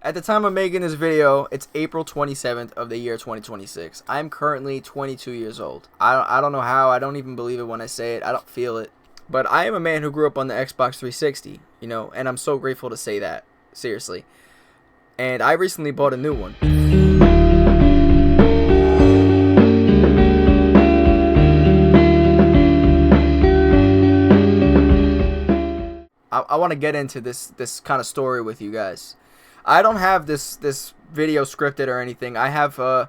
At the time of making this video, it's April 27th of the year 2026. I'm currently 22 years old. I don't know how. I don't even believe it when I say it. I don't feel it. But I am a man who grew up on the Xbox 360, you know, and I'm so grateful to say that. Seriously. And I recently bought a new one. I want to get into this kind of story with you guys. I don't have this video scripted or anything. I have a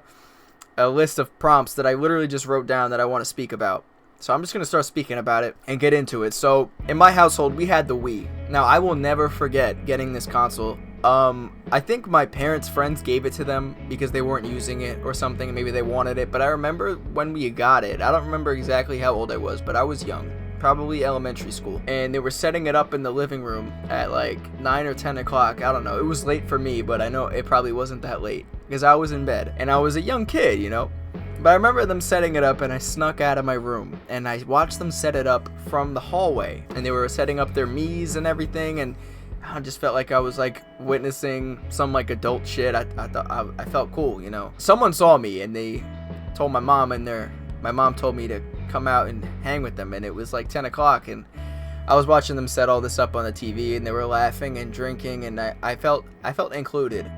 list of prompts that I literally just wrote down that I want to speak about. So I'm just going to start speaking about it and get into it. So in my household, we had the Wii. Now, I will never forget getting this console. I think my parents' friends gave it to them because they weren't using it or something. Maybe they wanted it. But I remember when we got it. I don't remember exactly how old I was, but I was young. Probably elementary school. And they were setting it up in the living room at like 9 or 10 o'clock. I don't know. It was late for me, but I know it probably wasn't that late because I was in bed. And I was a young kid, you know. But I remember them setting it up, and I snuck out of my room, and I watched them set it up from the hallway, and they were setting up their Miis and everything, and I just felt like I was like witnessing some like adult shit. I thought I felt cool, you know. Someone saw me, and they told my mom, and my mom told me to come out and hang with them, and it was like 10 o'clock, and I was watching them set all this up on the TV, and they were laughing and drinking, and I felt included.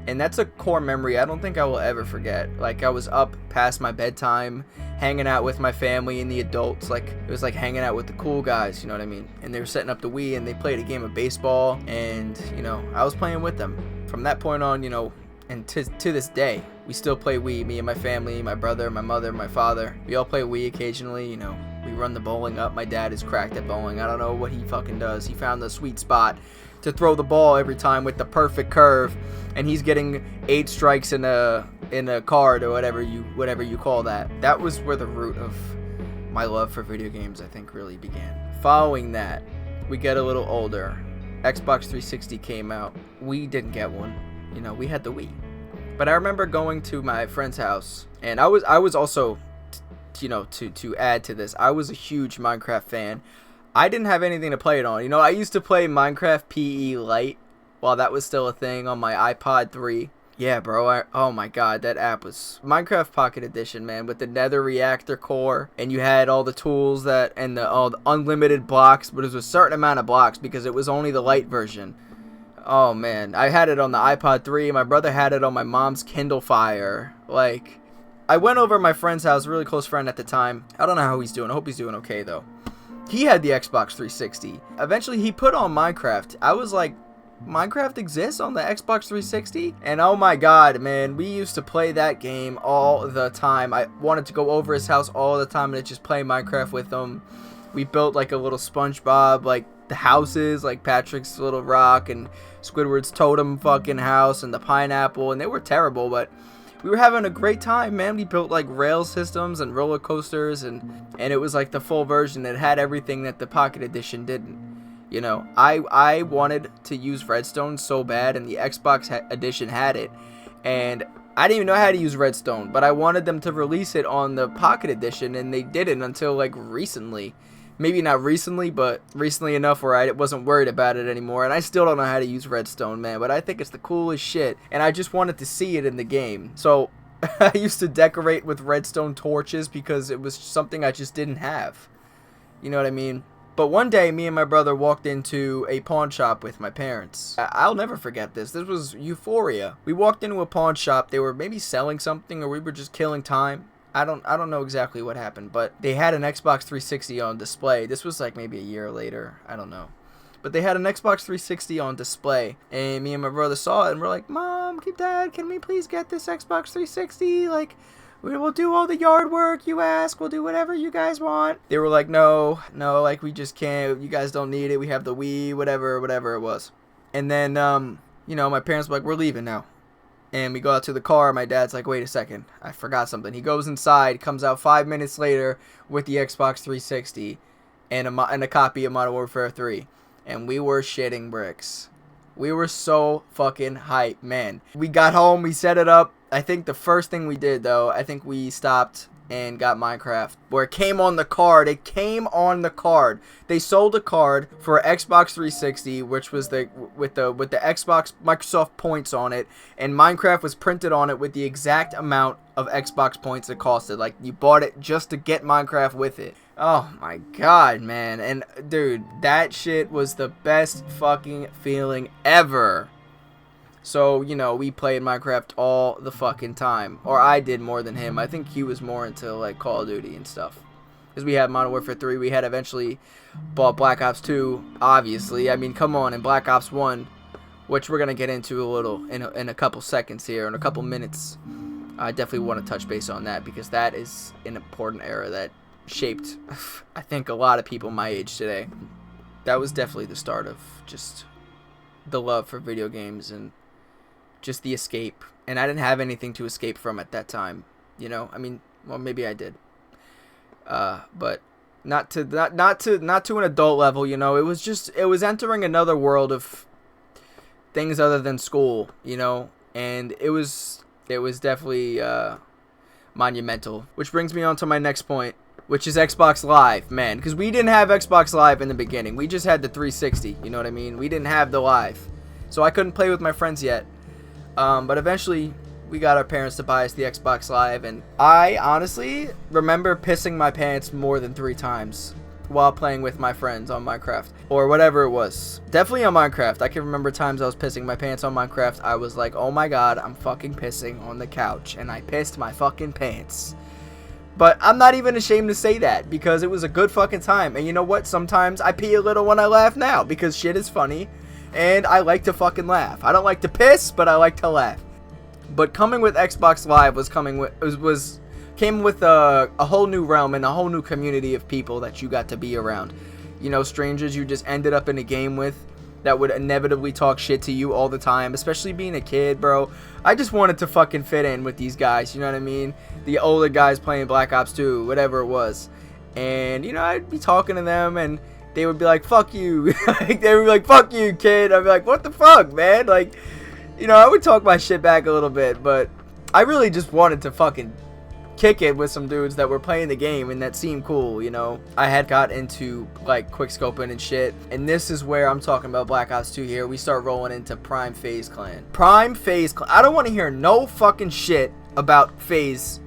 And that's a core memory I don't think I will ever forget. Like, I was up past my bedtime, hanging out with my family and the adults. Like, it was like hanging out with the cool guys, you know what I mean? And they were setting up the Wii, and they played a game of baseball, and, you know, I was playing with them. From that point on, you know, and to this day, we still play Wii, me and my family, my brother, my mother, my father. We all play Wii occasionally, you know. We run the bowling up. My dad is cracked at bowling. I don't know what he fucking does. He found the sweet spot to throw the ball every time with the perfect curve, and he's getting 8 strikes in a card or whatever you call that. That was where the root of my love for video games, I think, really began. Following that, we get a little older. Xbox 360 came out. We didn't get one. You know, we had the Wii. But I remember going to my friend's house, and I was also, you know, to add to this, I was a huge Minecraft fan. I didn't have anything to play it on. You know, I used to play Minecraft PE Lite while that was still a thing on my iPod 3. Yeah, bro. Oh my god, that app was Minecraft Pocket Edition, man, with the Nether Reactor core, and you had all the tools that and all the unlimited blocks, but it was a certain amount of blocks because it was only the light version. Oh man, I had it on the iPod 3. My brother had it on my mom's Kindle Fire. Like, I went over to my friend's house, a really close friend at the time. I don't know how he's doing. I hope he's doing okay though. He had the Xbox 360. Eventually, he put on Minecraft. I was like, Minecraft exists on the Xbox 360? And oh my god, man, we used to play that game all the time. I wanted to go over his house all the time and just play Minecraft with him. We built like a little SpongeBob, like the houses, like Patrick's little rock and Squidward's totem fucking house and the pineapple, and they were terrible, but we were having a great time, man. We built like rail systems and roller coasters, and it was like the full version that had everything that the Pocket Edition didn't. You know, I wanted to use Redstone so bad, and the Xbox Edition had it, and I didn't even know how to use Redstone, but I wanted them to release it on the Pocket Edition, and they didn't until like recently. Maybe not recently, but recently enough where I wasn't worried about it anymore. And I still don't know how to use Redstone, man. But I think it's the coolest shit. And I just wanted to see it in the game. So I used to decorate with Redstone torches because it was something I just didn't have. You know what I mean? But one day, me and my brother walked into a pawn shop with my parents. I'll never forget this. This was Euphoria. We walked into a pawn shop. They were maybe selling something, or we were just killing time. I don't know exactly what happened, but they had an Xbox 360 on display. This was like maybe a year later. I don't know. But they had an Xbox 360 on display, and me and my brother saw it, and we're like, Mom, Dad, can we please get this Xbox 360? Like, we will do all the yard work you ask. We'll do whatever you guys want. They were like, no, like, we just can't. You guys don't need it. We have the Wii, whatever it was. And then, you know, my parents were like, we're leaving now. And we go out to the car. My dad's like, wait a second, I forgot something. He goes inside, comes out 5 minutes later with the Xbox 360 and a copy of Modern Warfare 3. And we were shitting bricks. We were so fucking hyped, man. We got home, we set it up. I think the first thing we did, though, I think we stopped and got Minecraft, where it came on the card. It came on the card. They sold a card for Xbox 360, which was with the Xbox Microsoft points on it, and Minecraft was printed on it with the exact amount of Xbox points it costed. Like, you bought it just to get Minecraft with it. Oh my god, man. And dude, that shit was the best fucking feeling ever. So, you know, we played Minecraft all the fucking time. Or I did more than him. I think he was more into, like, Call of Duty and stuff. Because we had Modern Warfare 3. We had eventually bought Black Ops 2, obviously. I mean, come on. And Black Ops 1, which we're going to get into a little in a couple seconds here, in a couple minutes. I definitely want to touch base on that, because that is an important era that shaped, I think, a lot of people my age today. That was definitely the start of just the love for video games and just the escape. And I didn't have anything to escape from at that time, you know. I mean, well, maybe I did, but not to an adult level, you know. It was entering another world of things other than school, you know. And it was definitely monumental, which brings me on to my next point, which is Xbox Live, man. Because we didn't have Xbox Live in the beginning. We just had the 360, you know what I mean? We didn't have the Live. So I couldn't play with my friends yet. But eventually, we got our parents to buy us the Xbox Live. And I honestly remember pissing my pants more than 3 times while playing with my friends on Minecraft. Or whatever it was. Definitely on Minecraft. I can remember times I was pissing my pants on Minecraft. I was like, oh my god, I'm fucking pissing on the couch. And I pissed my fucking pants. But I'm not even ashamed to say that, because it was a good fucking time. And you know what? Sometimes I pee a little when I laugh now, because shit is funny. And I like to fucking laugh. I don't like to piss, but I like to laugh. But coming with Xbox Live came with a whole new realm and a whole new community of people that you got to be around. You know, strangers you just ended up in a game with that would inevitably talk shit to you all the time, especially being a kid, bro. I just wanted to fucking fit in with these guys, you know what I mean? The older guys playing Black Ops 2, whatever it was. And, you know, I'd be talking to them, and they would be like, fuck you. They would be like, fuck you, kid. I'd be like, what the fuck, man? Like, you know, I would talk my shit back a little bit, but I really just wanted to fucking kick it with some dudes that were playing the game and that seemed cool, you know. I had got into like quickscoping and shit, and this is where I'm talking about Black Ops 2 here. We start rolling into Prime FaZe Clan. Prime FaZe Clan. I don't want to hear no fucking shit about FaZe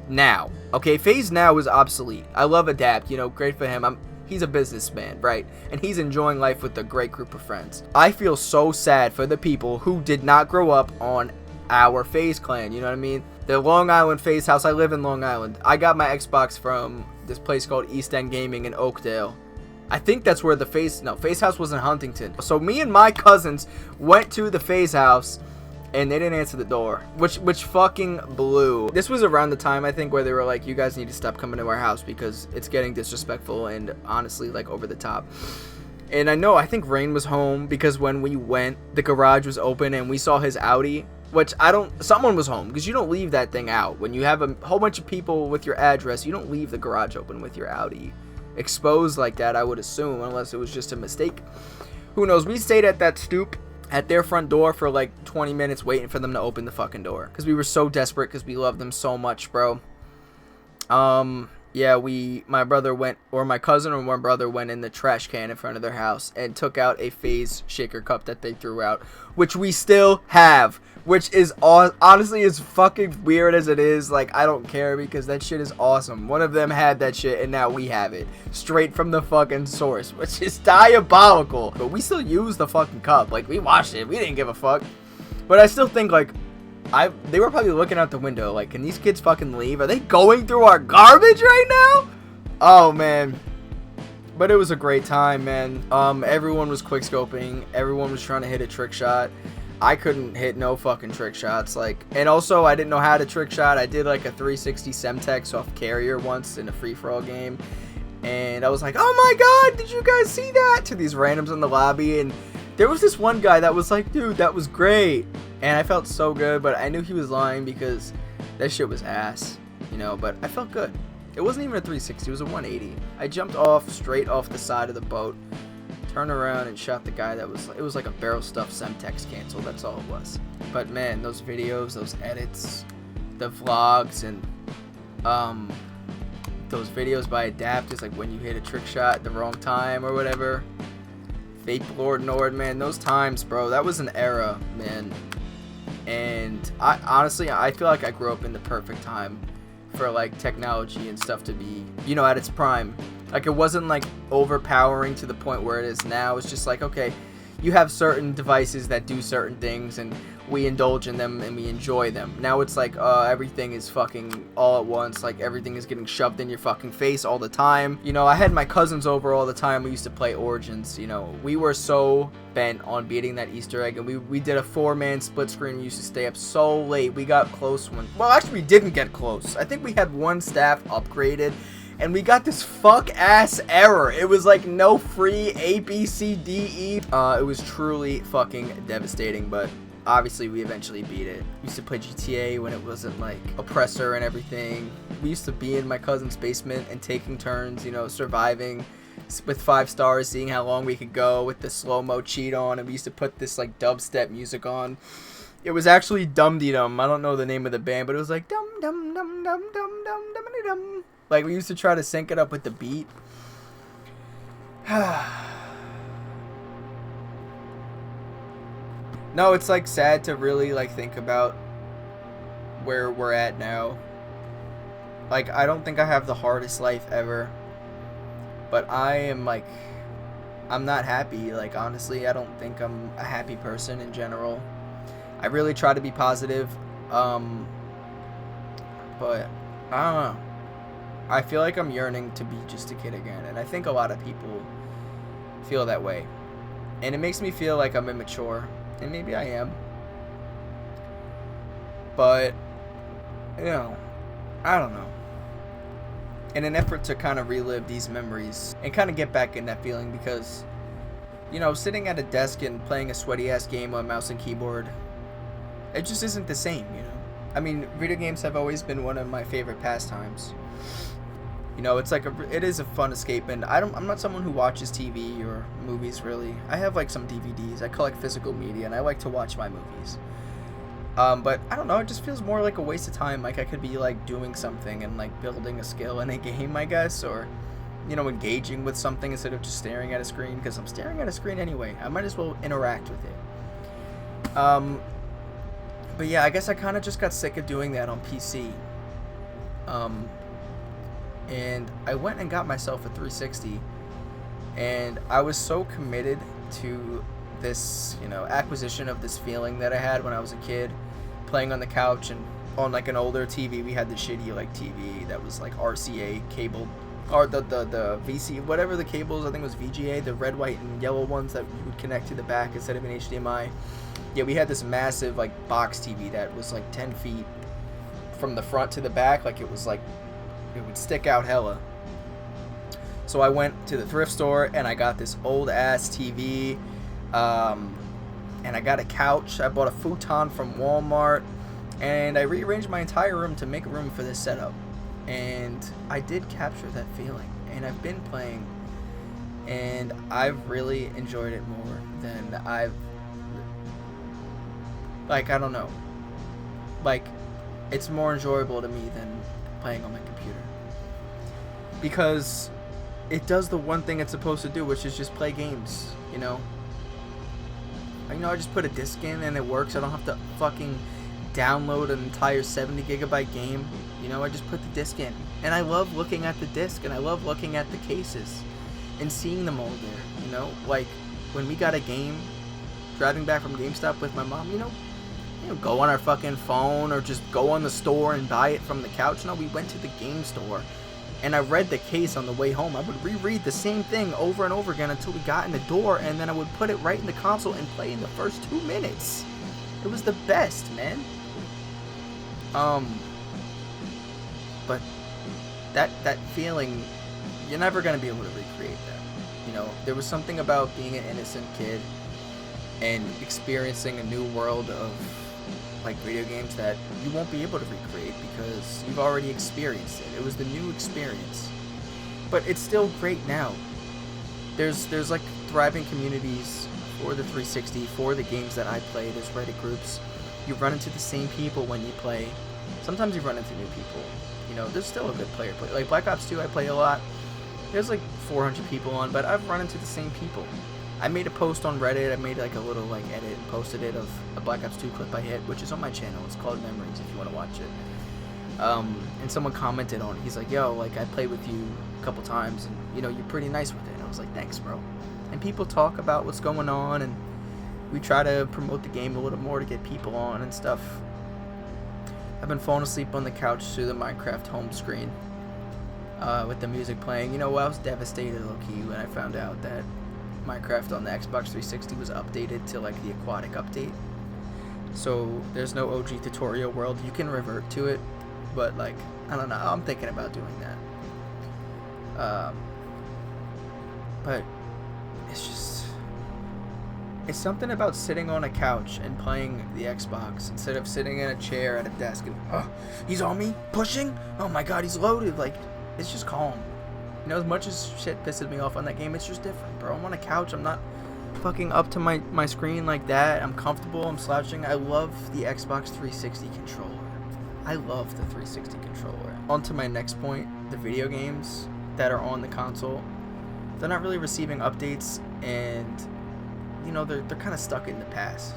now. Okay, FaZe now is obsolete. I love Adapt, you know, great for him. He's a businessman, right? And he's enjoying life with a great group of friends. I feel so sad for the people who did not grow up on our FaZe Clan, you know what I mean? The Long Island FaZe House. I live in Long Island. I got my Xbox from this place called East End Gaming in Oakdale. I think that's where the FaZe House was in Huntington. So me and my cousins went to the FaZe House, and they didn't answer the door, which fucking blew. This was around the time, I think, where they were like, you guys need to stop coming to our house because it's getting disrespectful and honestly like over the top. And I think Rain was home, because when we went, the garage was open and we saw his Audi. Which someone was home, because you don't leave that thing out. When you have a whole bunch of people with your address, you don't leave the garage open with your Audi exposed like that, I would assume, unless it was just a mistake. Who knows? We stayed at that stoop at their front door for like 20 minutes waiting for them to open the fucking door, because we were so desperate, because we loved them so much, bro. Yeah, my cousin or one brother went in the trash can in front of their house and took out a FaZe shaker cup that they threw out, which we still have, which is honestly, as fucking weird as it is, like, I don't care, because that shit is awesome. One of them had that shit, and now we have it straight from the fucking source, which is diabolical. But we still use the fucking cup. Like, we washed it. We didn't give a fuck. But I still think, like, they were probably looking out the window like, can these kids fucking leave? Are they going through our garbage right now? Oh, man. But it was a great time, man. Everyone was quickscoping. Everyone was trying to hit a trick shot. I couldn't hit no fucking trick shots. Like, and also, I didn't know how to trick shot. I did like a 360 Semtex off carrier once in a free-for-all game. And I was like, oh my god, did you guys see that? To these randoms in the lobby. And there was this one guy that was like, dude, that was great. And I felt so good, but I knew he was lying, because that shit was ass, you know, but I felt good. It wasn't even a 360, it was a 180. I jumped straight off the side of the boat, turned around and shot the guy it was like a barrel stuffed Semtex cancel, that's all it was. But man, those videos, those edits, the vlogs, and Um, those videos by Adapters, like when you hit a trick shot at the wrong time or whatever. Fake Lord Nord, man, those times, bro, that was an era, man. And I honestly, I feel like I grew up in the perfect time for like technology and stuff to be, you know, at its prime. Like, it wasn't like overpowering to the point where it is now. It's just like, okay, you have certain devices that do certain things and we indulge in them and we enjoy them. Now it's like everything is fucking all at once. Like, everything is getting shoved in your fucking face all the time. You know, I had my cousins over all the time. We used to play Origins. You know, we were so bent on beating that Easter egg, and we did a 4-man split screen. We used to stay up so late. We got close one. Well, actually, we didn't get close. I think we had one staff upgraded, and we got this fuck-ass error. It was like no free A, B, C, D, E. It was truly fucking devastating, but obviously we eventually beat it. We used to play GTA when it wasn't like Oppressor and everything. We used to be in my cousin's basement and taking turns, you know, surviving with 5 stars, seeing how long we could go with the slow-mo cheat on, and we used to put this like dubstep music on. It was actually Dum Dee Dum. I don't know the name of the band, but it was like dum dum dum dum dum dum dum dum. Like, we used to try to sync it up with the beat. No, it's like sad to really like think about where we're at now. Like, I don't think I have the hardest life ever, but I am like, I'm not happy. Like, honestly, I don't think I'm a happy person in general. I really try to be positive, but I don't know. I feel like I'm yearning to be just a kid again, and I think a lot of people feel that way, and it makes me feel like I'm immature. And maybe I am. But, you know, I don't know. In an effort to kind of relive these memories and kind of get back in that feeling, because, you know, sitting at a desk and playing a sweaty-ass game on mouse and keyboard, it just isn't the same, you know. I mean, video games have always been one of my favorite pastimes. You know, it's like it is a fun escape, and I'm not someone who watches TV or movies really. I have like some DVDs. I collect physical media, and I like to watch my movies. But I don't know. It just feels more like a waste of time. Like, I could be like doing something and like building a skill in a game, I guess, or, you know, engaging with something instead of just staring at a screen. Because I'm staring at a screen anyway. I might as well interact with it. But yeah, I guess I kind of just got sick of doing that on PC. And I went and got myself a 360, and I was so committed to this, you know, acquisition of this feeling that I had when I was a kid, playing on the couch and on like an older TV. We had the shitty like TV that was like RCA cable, or the VC, whatever the cables, I think it was VGA, the red, white, and yellow ones that you would connect to the back instead of an HDMI. Yeah, we had this massive like box TV that was like 10 feet from the front to the back. Like, it was like, it would stick out hella. So I went to the thrift store and I got this old ass TV, and I got a couch. I bought a futon from Walmart, and I rearranged my entire room to make room for this setup. And I did capture that feeling, and I've been playing, and I've really enjoyed it more than I've, like, I don't know, like, it's more enjoyable to me than playing on my computer, because it does the one thing it's supposed to do, which is just play games, you know. You know, I just put a disc in and it works. I don't have to fucking download an entire 70 gigabyte game. You know, I just put the disc in, and I love looking at the disc, and I love looking at the cases and seeing them all there. You know, like when we got a game, driving back from GameStop with my mom, you know, go on our fucking phone or just go on the store and buy it from the couch. No, we went to the game store, and I read the case on the way home. I would reread the same thing over and over again until we got in the door, and then I would put it right in the console and play in the first 2 minutes. It was the best, man. But that feeling, you're never gonna be able to recreate that. You know, there was something about being an innocent kid and experiencing a new world of like video games that you won't be able to recreate because you've already experienced it. It was the new experience, but it's still great now. There's like thriving communities for the 360, for the games that I play. There's Reddit groups. You run into the same people when you play. Sometimes you run into new people, You know, there's still a good player. Like Black Ops 2, I play a lot. There's like 400 people on, but I've run into the same people. I made a post on Reddit. I made like a little like edit and posted it of a Black Ops 2 clip I hit, which is on my channel. It's called Memories if you want to watch it. And someone commented on it. He's like, yo, like I played with you a couple times and you know, you're pretty nice with it. And I was like, thanks, bro. And people talk about what's going on and we try to promote the game a little more to get people on and stuff. I've been falling asleep on the couch through the Minecraft home screen with the music playing. You know, I was devastated low-key when I found out that Minecraft on the Xbox 360 was updated to like the aquatic update. So there's no OG tutorial world. You can revert to it, but like, I don't know. I'm thinking about doing that. But it's just, it's something about sitting on a couch and playing the Xbox instead of sitting in a chair at a desk and, oh, he's on me, pushing? Oh my god, he's loaded. Like, it's just calm. You know, as much as shit pisses me off on that game, it's just different, bro. I'm on a couch. I'm not fucking up to my screen like that. I'm comfortable. I'm slouching. I love the Xbox 360 controller. I love the 360 controller. On to my next point, the video games that are on the console. They're not really receiving updates, and you know, they're kind of stuck in the past,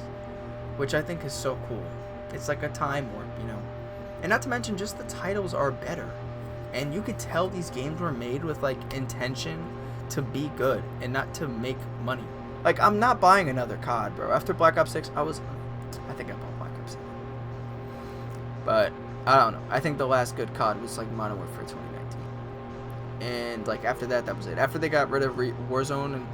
which I think is so cool. It's like a time warp, you know. And not to mention, just the titles are better. And you could tell these games were made with like intention to be good and not to make money. Like, I'm not buying another COD, bro. After Black Ops 6, I think I bought Black Ops 7. But I don't know. I think the last good COD was like Modern Warfare 2019. And like after that, that was it. After they got rid of Warzone, and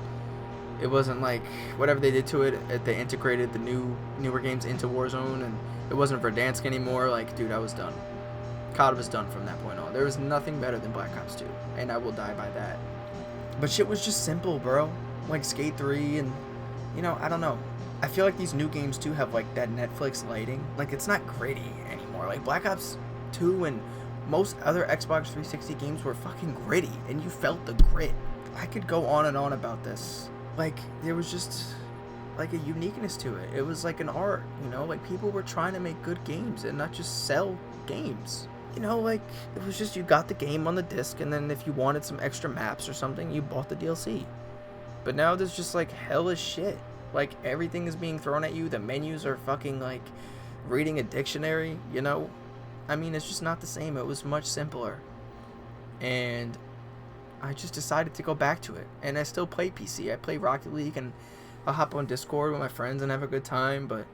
it wasn't like whatever they did to it, they integrated the newer games into Warzone, and it wasn't Verdansk anymore. Like, dude, I was done. COD was done from that point on. There was nothing better than Black Ops 2, and I will die by that. But shit was just simple, bro. Like Skate 3, and you know, I don't know. I feel like these new games too have like that Netflix lighting. Like, it's not gritty anymore. Like Black Ops 2 and most other Xbox 360 games were fucking gritty, and you felt the grit. I could go on and on about this. Like, there was just like a uniqueness to it. It was like an art, you know? Like, people were trying to make good games and not just sell games. You know, like, it was just, you got the game on the disc, and then if you wanted some extra maps or something, you bought the DLC. But now there's just, like, hellish shit. Like, everything is being thrown at you. The menus are fucking, like, reading a dictionary, you know? I mean, it's just not the same. It was much simpler. And I just decided to go back to it. And I still play PC. I play Rocket League, and I'll hop on Discord with my friends and have a good time. But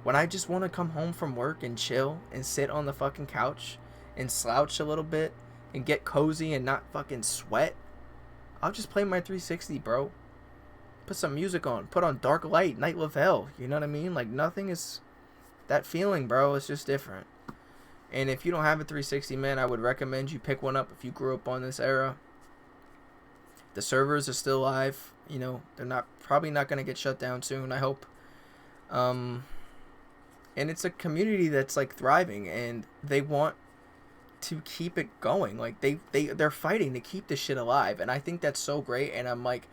when I just want to come home from work and chill and sit on the fucking couch and slouch a little bit and get cozy and not fucking sweat, I'll just play my 360, bro. Put some music on. Put on Dark Light, Night Lavelle. You know what I mean? Like, nothing is that feeling, bro. It's just different. And if you don't have a 360, man, I would recommend you pick one up if you grew up on this era. The servers are still live. You know, they're probably not going to get shut down soon, I hope. And it's a community that's, like, thriving, and they want to keep it going. Like, they're fighting to keep this shit alive, and I think that's so great, and I'm, like,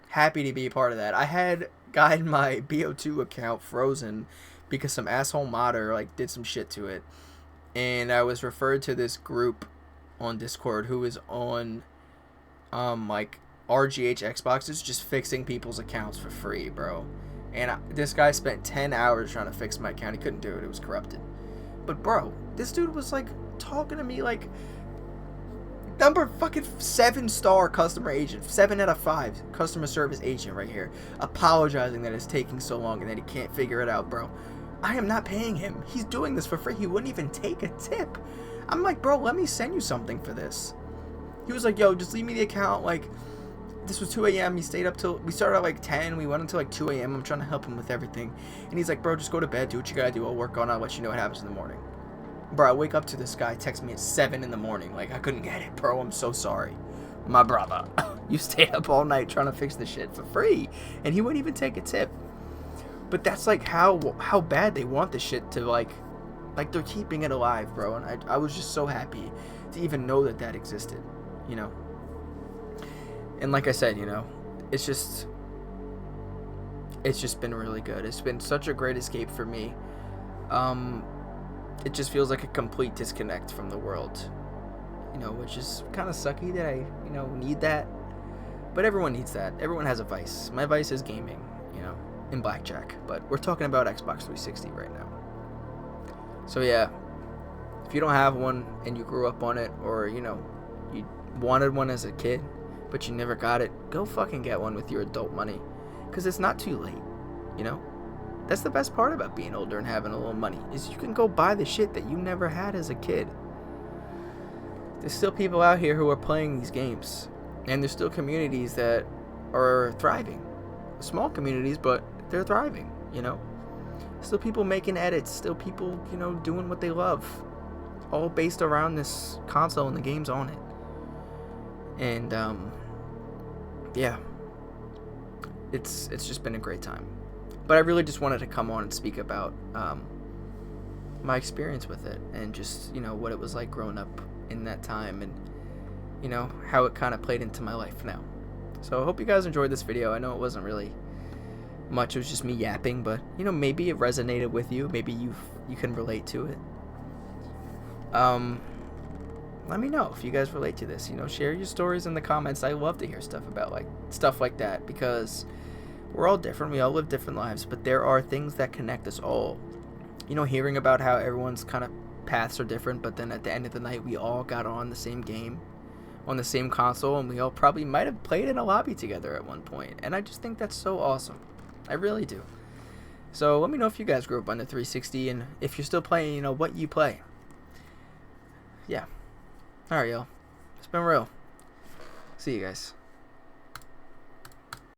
happy to be a part of that. I had gotten my BO2 account frozen because some asshole modder, like, did some shit to it. And I was referred to this group on Discord who is on, like, RGH Xboxes, just fixing people's accounts for free, bro. And this guy spent 10 hours trying to fix my account. He couldn't do it. It was corrupted. But, bro, this dude was, like, talking to me like number fucking 7-star customer agent, 7 out of 5 customer service agent right here, apologizing that it's taking so long and that he can't figure it out, bro. I am not paying him. He's doing this for free. He wouldn't even take a tip. I'm like, bro, let me send you something for this. He was like, yo, just leave me the account. Like, this was 2 a.m. He stayed up till, we started at like 10. We went until like 2 a.m. I'm trying to help him with everything. And he's like, bro, just go to bed. Do what you gotta do. I'll work on it. I'll let you know what happens in the morning. Bro, I wake up to this guy text me at 7 in the morning. Like, I couldn't get it, bro. I'm so sorry. My brother, you stayed up all night trying to fix the shit for free. And he wouldn't even take a tip. But that's like how bad they want this shit to, like they're keeping it alive, bro. And I was just so happy to even know that existed, you know. And like I said, you know, it's just been really good. It's been such a great escape for me. It just feels like a complete disconnect from the world. you know, which is kind of sucky that I, you know, need that. But everyone needs that. Everyone has a vice. My vice is gaming, you know, in blackjack. But we're talking about Xbox 360 right now. So yeah, if you don't have one and you grew up on it, or, you know, you wanted one as a kid, but you never got it, go fucking get one with your adult money. Because it's not too late, you know? That's the best part about being older and having a little money, is you can go buy the shit that you never had as a kid. There's still people out here who are playing these games. And there's still communities that are thriving. Small communities, but they're thriving, you know? Still people making edits. Still people, you know, doing what they love. All based around this console and the games on it. And, yeah. It's just been a great time. But I really just wanted to come on and speak about my experience with it. And just, you know, what it was like growing up in that time. And, you know, how it kind of played into my life now. So I hope you guys enjoyed this video. I know it wasn't really much. It was just me yapping. But, you know, maybe it resonated with you. Maybe you can relate to it. Let me know if you guys relate to this. You know, share your stories in the comments. I love to hear stuff about, like, stuff like that. Because we're all different. We all live different lives. But there are things that connect us all. You know, hearing about how everyone's kind of paths are different. But then at the end of the night, we all got on the same game. On the same console, and we all probably might have played in a lobby together at one point. And I just think that's so awesome. I really do. So let me know if you guys grew up on the 360, and if you're still playing, you know, what you play. Yeah. Alright, y'all. It's been real. See you guys.